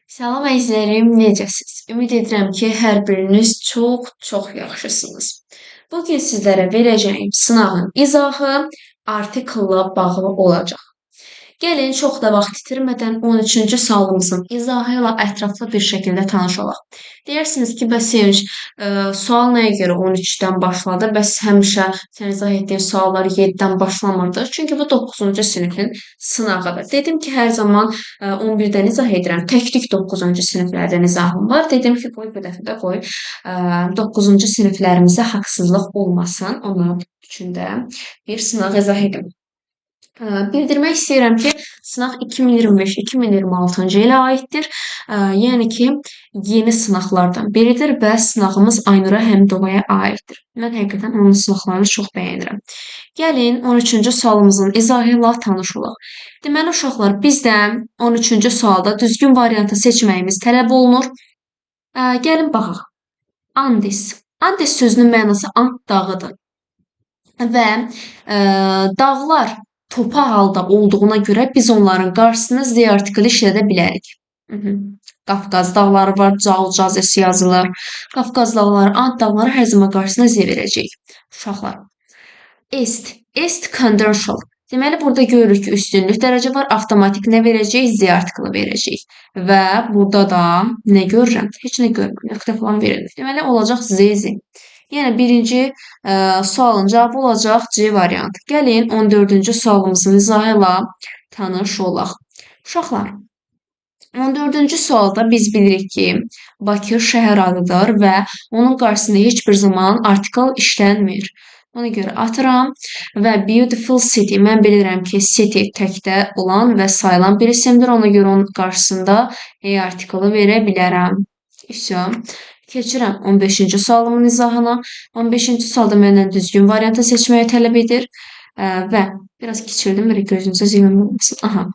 Salam əzizlərim, necəsiz? Ümid edirəm ki, hər biriniz çox yaxşısınız. Bugün sizlərə verəcəyim sınavın izahı artikılla bağlı olacaq. Gəlin çox da vaxt itirmədən 13-cü sualımızın izahı ilə ətraflı bir şəkildə tanış olaq. Deyərsiniz ki, bəs Sevinç, sual nəyə görə 13-dən başladı? Bəs həmişə sən izah etdiyin suallar 7-dən başlamırdı? Çünki bu 9-cu sinifin sınavıdır. Dedim ki, hər zaman 11-dən izah edirəm. Tək-tük 9-cu siniflərdən izahım var. Dedim ki, qoy bu dəfə də 9-cu siniflərimizə haqsızlıq olmasın. Onlar üçün də bir sınaq izah edim. Bildirmək istəyirəm ki, sınaq 2025-2026-cı ilə aiddir. Yəni ki, yeni sınaqlardan biridir və sınağımız Aynura Həmidovaya aiddir. Mən həqiqətən onun sınaqlarını çox bəyənirəm. Gəlin 13-cü sualımızın izahı ilə tanış olaq. Deməli uşaqlar, bizdən 13-cü sualda düzgün variantı seçməyimiz tələb olunur. Gəlin baxaq. Andes. Andes sözünün mənası Ant dağıdır. Və dağlar topa halda olduğuna görə biz onların qarşısına Z artikli işlədə bilərik. Qafqaz dağları var, Caucazesi yazılır. Qafqaz dağları, Ant dağları hər zaman qarşısına Z verəcəyik. Uşaqlar. Est conditional. Deməli, burada görürük ki, üstünlük dərəcə var. Avtomatik nə verəcəyik? Z artiklı verəcəyik. Və burada da nə görürəm? Heç nə görmürəm. Nöqtə falan verilir. Deməli, olacaq Z. Yəni, birinci sualın cavabı olacaq C variantı. Gəlin, 14-cü sualımızın izahı ilə tanış olaq. Uşaqlar, 14-cü sualda biz bilirik ki, Bakı şəhər adıdır və onun qarşısında heç bir zaman artikl işlənmir. Ona görə atıram və beautiful city. Mən bilirəm ki, city təkdə olan və sayılan bir isimdir. Ona görə onun qarşısında artiklı verə bilərəm. Keçirəm 15-ci sualımın izahına. 15-ci sualda məndən düzgün variantı seçməyi tələb edir. Və biraz keçirdim, gözünüzə ziyan olmasın.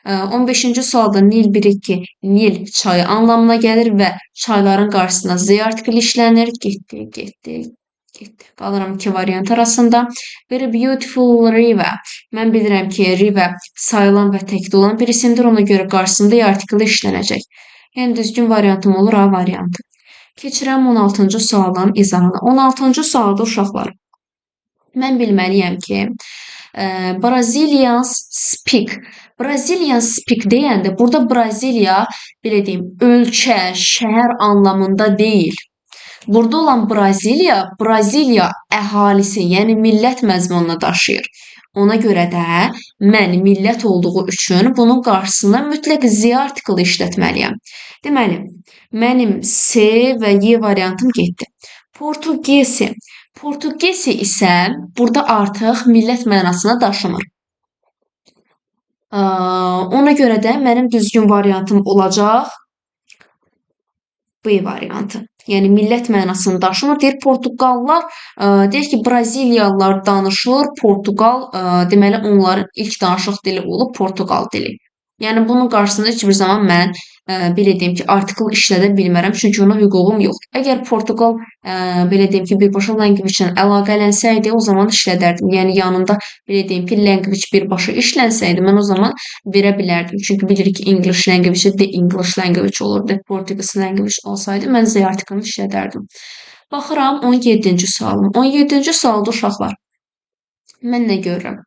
15-ci sualda Nil bilik ki, Nil çayı anlamına gəlir və çayların qarşısına Z artikli işlənir. Getdi. Qalıram iki variant arasında. Very beautiful river. Mən bilirəm ki, river sayılan və təkdə olan bir isimdir. Ona görə qarşısında artikli işlənəcək. Yəni, düzgün variantım olur A variantı. Keçirəm 16-cı sualın izahına. 16-cı sualda uşaqlar. Mən bilməliyəm ki, Brazilians speak. Brazilians speak deyəndə, burada Braziliya, belə deyim, ölkə, şəhər anlamında deyil. Burada olan Braziliya əhalisi, yəni millət məzmununa daşıyır. Ona görə də mən millət olduğu üçün bunun qarşısına mütləq Z artiklı işlətməliyəm. Deməli, mənim C və Y variantım getdi. Portugesi isə burada artıq millət mənasına daşımır. Ona görə də mənim düzgün variantım olacaq B variantı. Yəni, millət mənasını daşımır. Deyir, Portuqallar, deyir ki, Braziliyalılar danışır, Portuqal, deməli, onların ilk danışıq dili olub Portuqal dili. Yəni, bunun qarşısında heç bir zaman mən belə deyim ki, artikl işlədə bilmərəm, çünki ona hüququm yoxdur. Əgər Portuqal, belə deyim ki, birbaşa language ilə əlaqələnsəydi, o zaman işlədərdim. Yəni, yanında, belə deyim ki, language birbaşa işlənsəydi, mən o zaman verə bilərdim. Çünki bilirik ki, English language the English language olurdu. Portuguese language olsaydı, mən Z artiklını işlədərdim. Baxıram 17-ci sualım. 17-ci sualda uşaqlar. Mən nə görürəm?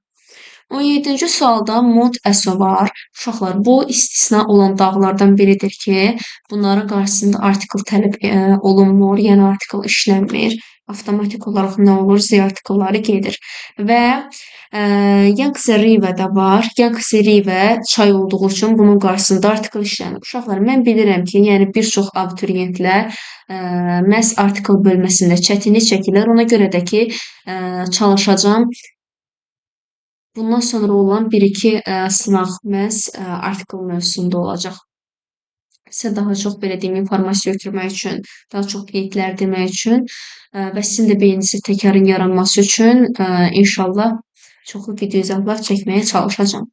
17-ci sualda Mont Eso var. Uşaqlar, bu istisna olan dağlardan biridir ki, bunların qarşısında artikl tələb olunmur, yəni artikl işlənmir. Avtomatik olaraq nə olur? Z artiklları gedir. Və Yangtze River də var. Yangtze River çay olduğu üçün bunun qarşısında artikl işlənir. Uşaqlar, mən bilirəm ki, yəni bir çox abituriyentlər məhz artikl bölməsində çətinlik çəkirlər. Ona görə də ki, çalışacağam. Bundan sonra olan bir-iki sınaq məhz artikl mövzusunda olacaq. Sizə daha çox, belə deyim, informasiya ötürmək üçün, daha çox qeydlər demək üçün və sizin də beyninizdə təkrarın yaranması üçün inşallah çoxlu video izahlar çəkməyə çalışacağam.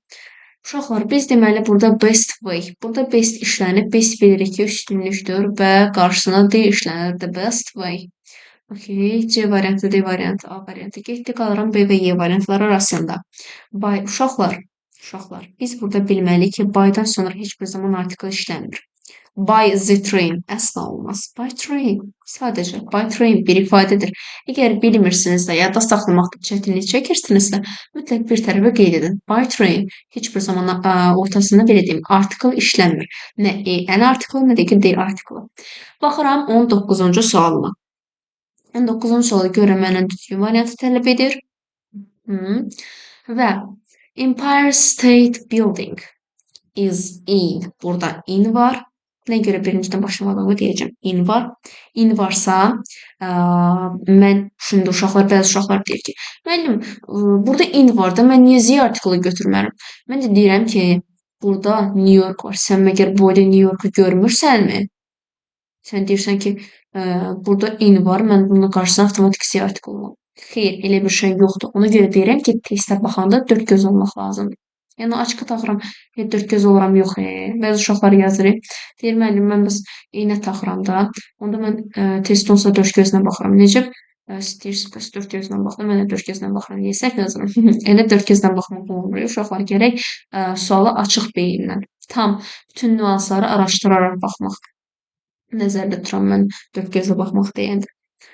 Uşaqlar, biz deməli burada best way, burada best işlənib, best bilirik ki, üstünlükdür və qarşısına D işlənir, the best way. Okay, C variantı, D variantı, A variantı getdi, qalıram B və Y variantları arasında. Uşaqlar, biz burada bilməliyik ki, by'dan sonra heç bir zaman artikl işlənmir. By the train əsla olmaz. By train sadəcə by train bir ifadədir. Əgər bilmirsinizsə, yadda saxlamaqda çətinlik çəkirsinizsə, mütləq bir tərəfə qeyd edin. By train heç bir zaman ortasında belə deyim, article işlənmir. Nə an article, nə də ki the article. Baxıram 19-cu sualıma. 19-cu sualı görürəm məndən düzgün variantı tələb edir. Və Empire State Building is in. Burada in var. Nə görə birincidən başlamadığımı deyəcəm. In var. In varsa mən şimdi bəzi uşaqlar deyir ki, müəllim, burada in var da mən niyə Z artiklı götürmərəm? Mən də deyirəm ki, burada New York var. Sən məgər boyda New Yorku görmürsənmi? Sən deyirsən ki, burada in var, mən bunun qarşısına avtomatik Z artiklı olmalıyam. Xeyr, elə bir şey yoxdur. Ona görə deyirəm ki, testə baxanda dörd göz olmaq lazımdır. Yəni açıq taxıram, dörd göz oluram, yox. Bəzi uşaqlar yazır. Deyir müəllim, mən bəs eynə taxıram da. Onda mən test olsa dörd gözlə baxıram. Necə? İstəyirsiniz bəs dörd gözlə baxın, mən də dörd gözlə baxıram. Niyə səhv yazıram? Elə dörd gözlə baxmaq olmur. Uşaqlar gərək sualı açıq beyinlə, tam bütün nüansları araşdıraraq baxmaq. Nəzərdə tuturam mən dörd gözlə baxmaq deyəndə.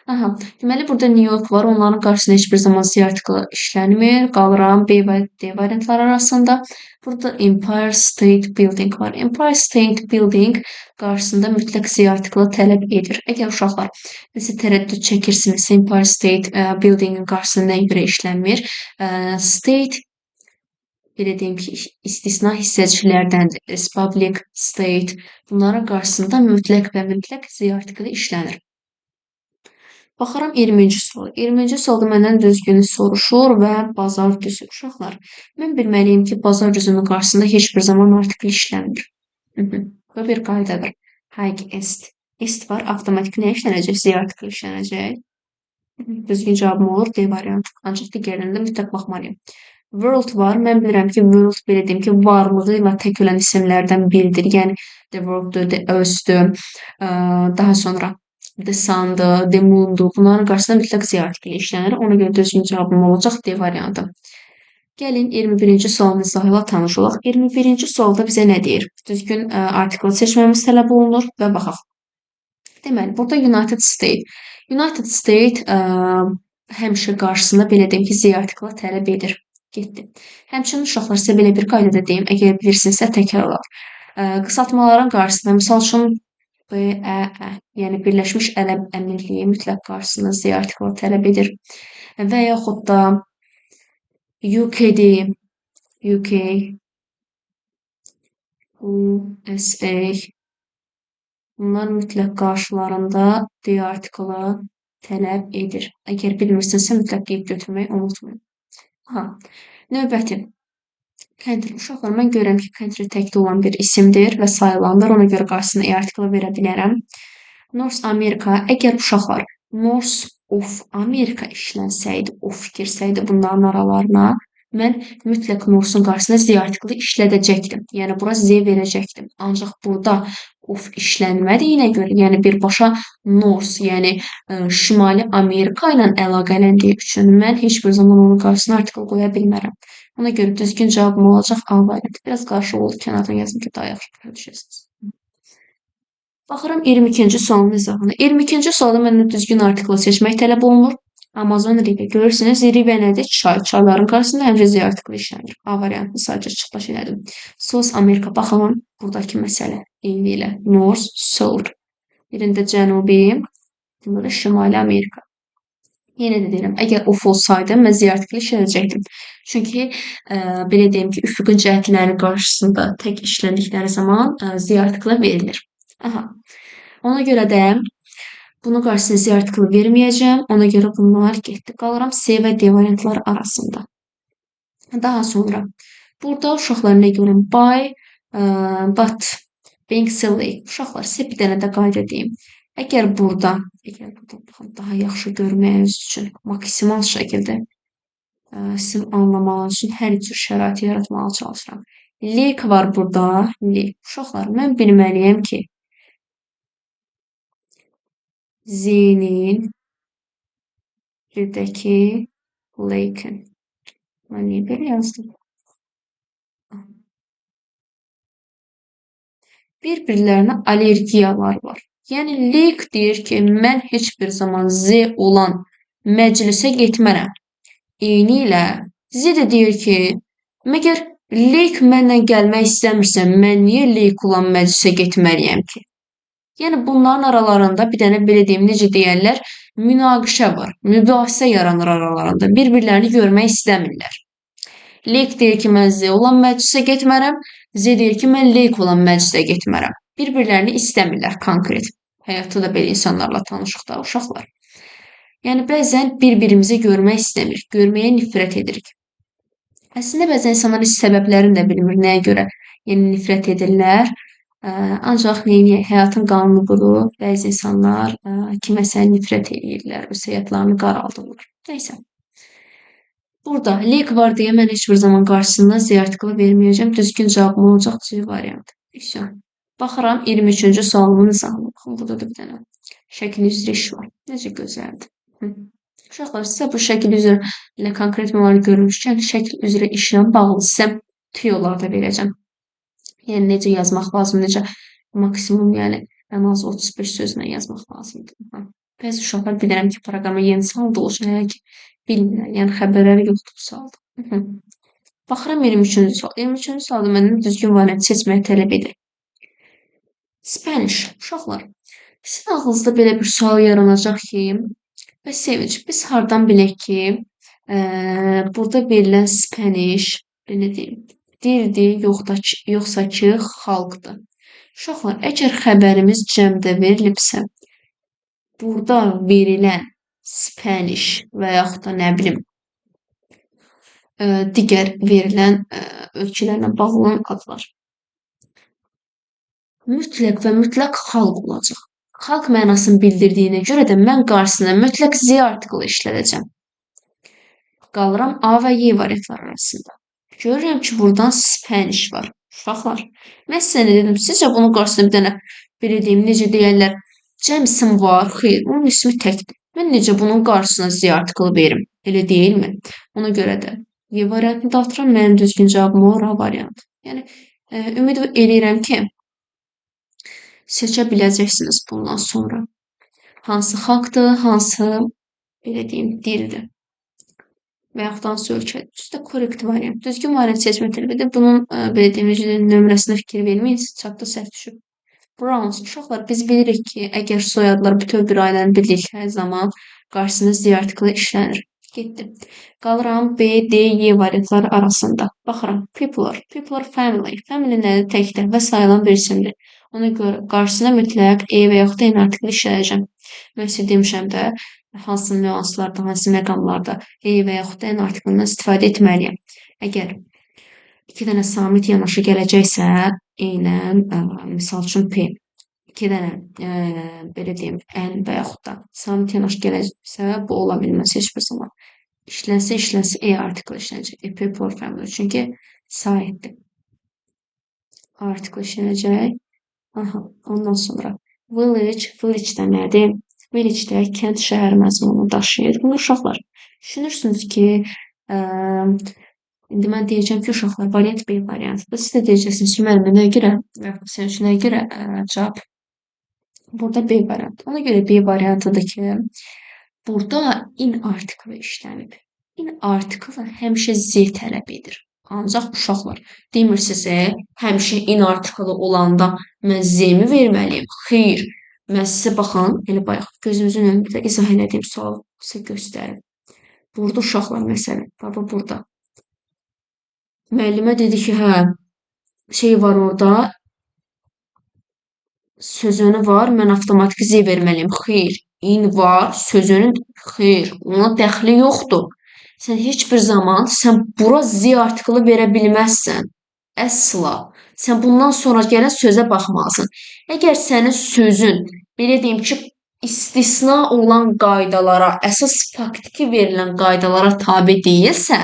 Aha, deməli burada New York var. Onların qarşısında heç bir zaman C artiklı işlənmir. Qalıram B və D variantları arasında. Burada Empire State Building var. Empire State Building qarşısında mütləq C artiklı tələb edir. Əgər uşaqlar nəsə tərəddüd çəkirsinizsə, Empire State Buildingin qarşısında nəyə görə işlənmir? State belə deyim ki, istisna hissəciklərdəndir. Republic, State. Bunların qarşısında mütləq və mütləq C artiklı işlənir. Baxıram 20-ci sual. 20-ci sualda məndən düzgünü soruşur və bazar düzü. Uşaqlar, mən bilməliyim ki, bazar düzünün qarşısında heç bir zaman artikl işlənmir. Bu bir qaydadır. High est. Est var, avtomatik nə işlənəcək? Z artikl işlənəcək. Düzgün cavabım olur D variantı. Ancaq digərlərində mütləq baxmalıyım. World var. Mən bilirəm ki, world belə deyim ki, varlığı ilə tək olan isimlərdən biridir. Yəni, the world'dur, the earth'dür. Daha sonra the sun'dur, the moon'dur. Bunların qarşısında mütləq Z artikli işlənir. Ona görə düzgün cavabım olacaq D variantı. Gəlin 21-ci sualın izahı ilə tanış olaq. 21-ci sualda bizə nə deyir? Düzgün artikl seçməmiz tələb olunur və baxaq. Deməli, burada United State. United State həmişə qarşısında belə deyim ki, Z artiklı tələb edir. Getdi. Həmçinin uşaqlar sizə belə bir qaydada deyim, əgər bilirsinizsə təkrarlar. Qısaltmaların qarşısında, misal üçün BEE, yəni Birləşmiş Ərəb Əmirliyi mütləq qarşısında Z artiklı tələb edir. Və yaxud da UK-dir, UK, USA, bunlar mütləq qarşılarında D artiklı tələb edir. Əgər bilmirsinizsə, mütləq qeyd götürməyi unutmayın. Növbəti. Country. Uşaqlar, mən görürəm ki, country təkdə olan bir isimdir və sayılandır. Ona görə qarşısına E artiklı verə bilərəm. North America. Əgər uşaqlar North of America işlənsəydi, of girsəydi bunların aralarına, mən mütləq North'un qarşısına Z artiklı işlədəcəkdim. Yəni, bura Z verəcəkdim. Ancaq burada of işlənmədiyinə görə, yəni birbaşa North, yəni Şimali Amerika ilə əlaqələndiyi üçün mən heç bir zaman onun qarşısına artikl qoya bilmərəm. Ona görə düzgün cavabım olacaq A variantı. Biraz qarşı oldu, kənardan yazın ki, daha yaxşı başa düşəsiniz. Baxıram 22-ci sualın izahına. 22-ci sualda məndən düzgün artiklı seçmək tələb olunur. Amazon River. Görürsünüz, River nədir? Çay. Çayların qarşısında həmcə Z artiklı işlənir. A variantını sadəcə çıxlaş elədim. South America. Baxalım, buradakı məsələ. Eyni ilə. North, South. Birində Cənubi, burada Şimali Amerika. Yenə də deyirəm, əgər of olsaydı, mən Z artikli işlədəcəkdim. Çünki belə deyim ki, üfüqün cəhətlərin qarşısında tək işləndikləri zaman Z artiklı verilir. Ona görə də bunun qarşısına Z artiklı verməyəcəm. Ona görə bunlar getdi. Qalıram C və D variantları arasında. Daha sonra burada uşaqlar nə görəm? By, but, being silly. Uşaqlar, sizə bir dənə də qayda deyim. Əgər burada daha yaxşı görməyiniz üçün maksimal şəkildə sizin anlamanız üçün hər cür şərait yaratmağa çalışıram. Lake var burada. Lake. Uşaqlar, mən bilməliyəm ki, Z-nin birdəki lake'in. Mən niyə belə yazdım? Bir-birlərinə allergiyalar var. Yəni Lake deyir ki, mən heç bir zaman Z olan məclisə getmərəm. Eynilə Z də deyir ki, məgər Lake mənlə gəlmək istəmirsə, mən niyə Lake olan məclisə getməliyəm ki? Yəni bunların aralarında bir dənə belə deyim, necə deyərlər, münaqişə var, mübahisə yaranır aralarında. Bir-birlərini görmək istəmirlər. Lake deyir ki, mən Z olan məclisə getmərəm, Z deyir ki, mən Lake olan məclisə getmərəm. Bir-birlərini istəmirlər konkret. Həyatda da belə insanlarla tanışıq da uşaqlar. Yəni bəzən bir-birimizi görmək istəmirik, görməyə nifrət edirik. Əslində bəzən insanlar heç səbəblərini də bilmir, nəyə görə yəni nifrət edirlər. Ancaq neyiniyək, həyatın qanunu budur. Bəzi insanlar kiməsə nifrət edirlər, öz həyatlarını qaraldırlar. Neysə. Burada lek var deyə mən heç bir zaman qarşısında Z artiklı verməyəcəm. Düzgün cavabım olacaq C variantı. Все. Baxıram 23-cü sualımın izahına. Baxın, burada da bir dənə şəkil üzrə iş var. Necə gözəldir. Uşaqlar, sizə bu şəkil üzrə konkret məlumat görmüşkən, şəkil üzrə işlə bağlı sizə tüyolar da verəcəm. Yəni necə yazmaq lazım, necə maksimum, yəni ən az 35 sözlə yazmaq lazımdır. Bəzi uşaqlar bilirəm ki, proqrama yeni saldığı üçün hələ ki bilmirlər, yəni xəbərləri yoxdur bu saldı. Baxıram 23-cü sual. 23-cü sualda məndən düzgün variant seçməyi tələb edir. Spanish. Uşaqlar, sizin ağlınızda belə bir sual yaranacaq ki, və sevinç, biz hardan bilək ki, burada verilən Spanish, belə deyim, dildir, yoxsa ki, xalqdır. Uşaqlar, əgər xəbərimiz cəmdə verilibsə, burada verilən Spanish və yaxud da nə bilim, digər verilən ölkələrlə bağlı olan adlar mütləq və mütləq xalq olacaq. Xalq mənasını bildirdiyinə görə də mən qarşısına mütləq Z artiklı işlədəcəm. Qalıram A və Y variantlar arasında. Görürəm ki, buradan Spanish var. Uşaqlar, mən sizə nə dedim? Sizcə bunun qarşısına bir dənə, belə deyim, necə deyərlər, cəm isim var, xeyr, onun ismi təkdir. Mən necə bunun qarşısına Z artiklı verim? Elə deyilmi? Ona görə də Y variantını da atıram, mənim düzgün cavabım olur A variantı. Yəni, ümid edirəm ki, seçə biləcəksiniz bundan sonra. Hansı xalqdır, hansı, belə deyim, dildir. Və yaxud da hansı ölkədir. Üstə korrekt variant. Düzgün variant seçmək tələb edir. Bunun, belə deyim, nömrəsinə fikir verməyin, çatda səhv düşüb. Browns. Uşaqlar, biz bilirik ki, əgər soyadlar bütöv bir ailəni bildikləri zaman qarşısında Z artiklı işlənir. Getdim. Qalıram B, D, Y variantları arasında. Baxıram. People, family. Family nədir? Təkdir və sayılan bir isimdir. Ona görə qarşısına mütləq E və yaxud da N artiklı işləyəcəm. Mən sizə demişəm də, hansı nüanslarda, hansı məqamlarda E və yaxud da N artiklından istifadə etməliyəm. Əgər iki dənə samit yanaşı gələcəksə, eynən, misal üçün P, iki dənə, belə deyim, N və yaxud da samit yanaşı gələcəksə, bu ola bilməz heç bir zaman. İşlənsə E artiklı işlənəcək. People, family. Çünki sahibdir. Artiklı işlənəcək. Aha, ondan sonra village də nədir? Village də kənd, şəhər məzmununu daşıyır. Bunu uşaqlar düşünürsünüz ki, indi mən deyəcəm ki, uşaqlar variant B variantıdır. Siz də deyəcəksiniz ki, müəllimə nəyə görə və yaxud sənin üçün nəyə görə cavab burada B variantı. Ona görə B variantıdır ki, burada in artiklı işlənib. In artiklı həmişə Z tələb edir. Ancaq uşaqlar, demirsinizsə, həmişə in artiklı olanda mən Z-mi verməliyim? Xeyr. Mən sizə baxın, elə bayaq gözümüzün önündə izah elədiyim sual sizə göstərim. Burada uşaqlar məsələn, baba burada. Müəllimə dedi ki, hə, şey var orada, sözünü var, mən avtomatik Z verməliyim. Xeyr. In var, sözünün xeyr, ona dəxli yoxdur. Sən heç bir zaman bura Z artiklı verə bilməzsən. Əsla. Sən bundan sonra gələn sözə baxmalısın. Əgər sənin sözün, belə deyim ki, istisna olan qaydalara, əsas faktiki verilən qaydalara tabe deyilsə,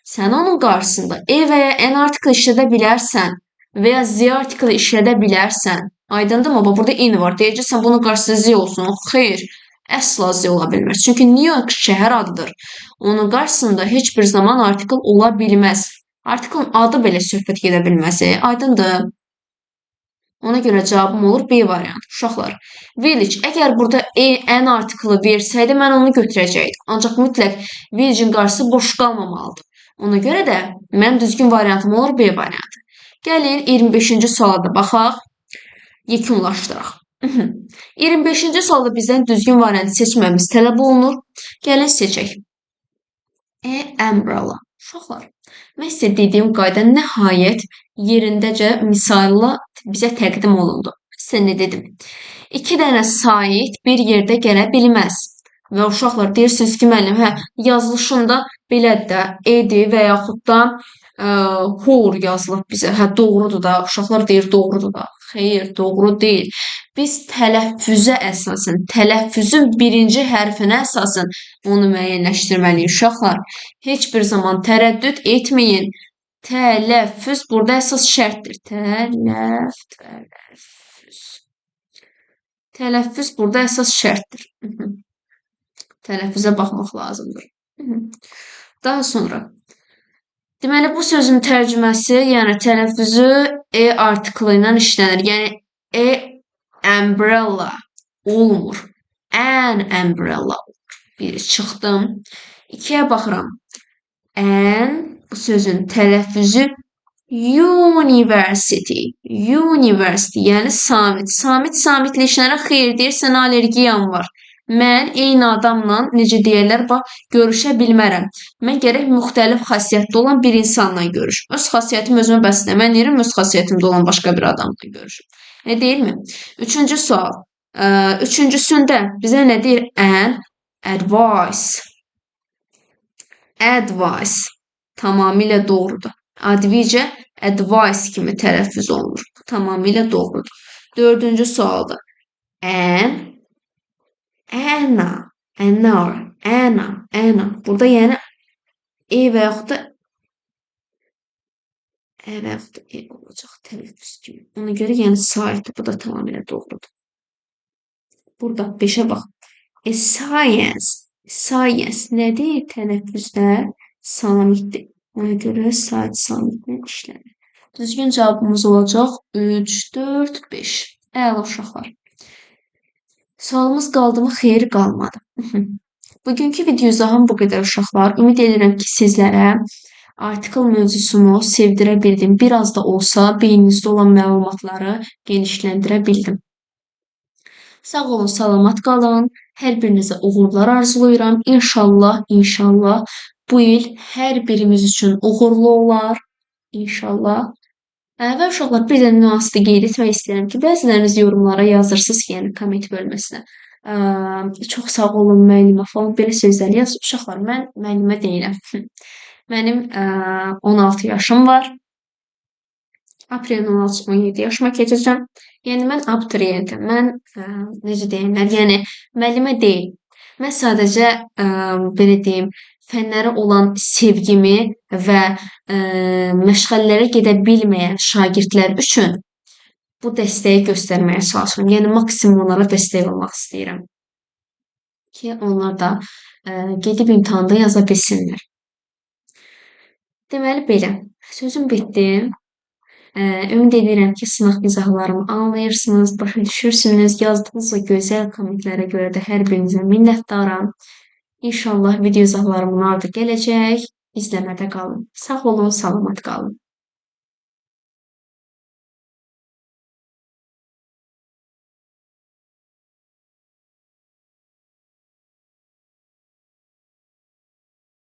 sən onun qarşısında E və ya N artiklı işlədə bilərsən və ya Z artiklı işlədə bilərsən. Aydındır mı? Burada in var. Deyəcəksən bunun qarşısında Z olsun. Xeyr. Əsla Z ola bilməz. Çünki New York şəhər adıdır. Onun qarşısında heç bir zaman artikl ola bilməz. Artiklın adı belə söhbət gedə bilməz. Aydındır. Ona görə cavabım olur B variantı. Uşaqlar, village əgər burada an artiklı versəydi, mən onu götürəcəkdim. Ancaq mütləq village'in qarşısı boş qalmamalıdır. Ona görə də mənim düzgün variantım olur B variantı. Gəlin 25-ci suala da baxaq, yekunlaşdıraq. 25-ci sualda bizdən düzgün variantı seçməmiz tələb olunur. Gəlin seçək. Umbrella. Uşaqlar, mən sizə dediyim qayda nəhayət yerindəcə misalla bizə təqdim olundu. Sizə nə dedim? 2 dənə sait bir yerdə gələ bilməz. Və uşaqlar deyirsiniz ki, müəllim, yazılışında belədir də, edir və yaxud da whore yazılıb bizə. Doğrudur da. Uşaqlar deyir doğrudur da. Xeyr, doğru deyil. Biz tələffüzə əsasən, tələffüzün birinci hərfinə əsasən onu müəyyənləşdirməliyik uşaqlar. Heç bir zaman tərəddüd etməyin. Tələffüz burada əsas şərtdir. Tələffüz burada əsas şərtdir. Tələffüzə baxmaq lazımdır. Daha sonra deməli, bu sözün tərcüməsi, yəni tələffüzü artiklı ilə işlənir. Yəni, umbrella olmur. An umbrella olur. Biri çıxdım. 2-yə baxıram. An, bu sözün tələffüzü university. University, yəni samit. Samitlə işlənərək xeyr deyirsən, allergiyam var. Mən eyni adamla, necə deyərlər, görüşə bilmərəm. Mən gərək müxtəlif xasiyyətli olan bir insanla görüşüm. Öz xasiyyətimi özümə bəsləmən deyirəm, öz xasiyyətimdə olan başqa bir adamla görüşüm. Deyilmi? 3-cü sual. Üçüncüsündə bizə nə deyir? An advice. Advice. Tamamilə doğrudur. Advice, advice kimi tələffüz olunur. Bu tamamilə doğrudur. 4-cü sualda. Ana. Burada yəni və yaxud da olacaq tələffüz kimi. Ona görə yəni saitdir. Bu da tamamilə doğrudur. Burada 5-ə bax. Science nədir? Tələffüzdə samitdir. Ona görə sait samitlə işlənir. Düzgün cavabımız olacaq 3, 4, 5. Əla uşaqlar. Sualımız qaldı mı? Xeyir qalmadı. Bugünkü videomuzdan bu qədər uşaqlar. Ümid edirəm ki, sizlərə artikl mövzusunu sevdirə bildim. Biraz da olsa beyninizdə olan məlumatları genişləndirə bildim. Sağ olun, salamat qalın. Hər birinizə uğurlar arzulayıram. İnşallah bu il hər birimiz üçün uğurlu olar. İnşallah. Və uşaqlar, bir də nüansda qeyd etmək istəyirəm ki, bəziləriniz yorumlara yazırsınız ki, yəni komment bölməsinə. Çox sağ olun müəllimə falan belə sözlər yazır. Uşaqlar, mən müəllimə deyiləm. Mənim 16 yaşım var. Aprelin 16-17 yaşıma keçəcəm. Yəni mən abituriyentim. Mən necə deyirlər, yəni müəllimə deyil. Mən sadəcə belə deyim, fənlərə olan sevgimi və məşğələlərə gedə bilməyən şagirdlər üçün bu dəstəyi göstərməyə çalışıram. Yəni maksimum onlara dəstək olmaq istəyirəm ki, onlar da gedib imtahanda yaza bilsinlər. Deməli belə, sözüm bitdi. Ümid edirəm ki, sınaq izahlarımı anlayırsınız, başa düşürsünüz. Yazdığınız o gözəl kommentlərə görə də hər birinizə minnətdaram. İnşallah video izahlarımın ardı gələcək. İzləmədə qalın. Sağ olun, salamat qalın.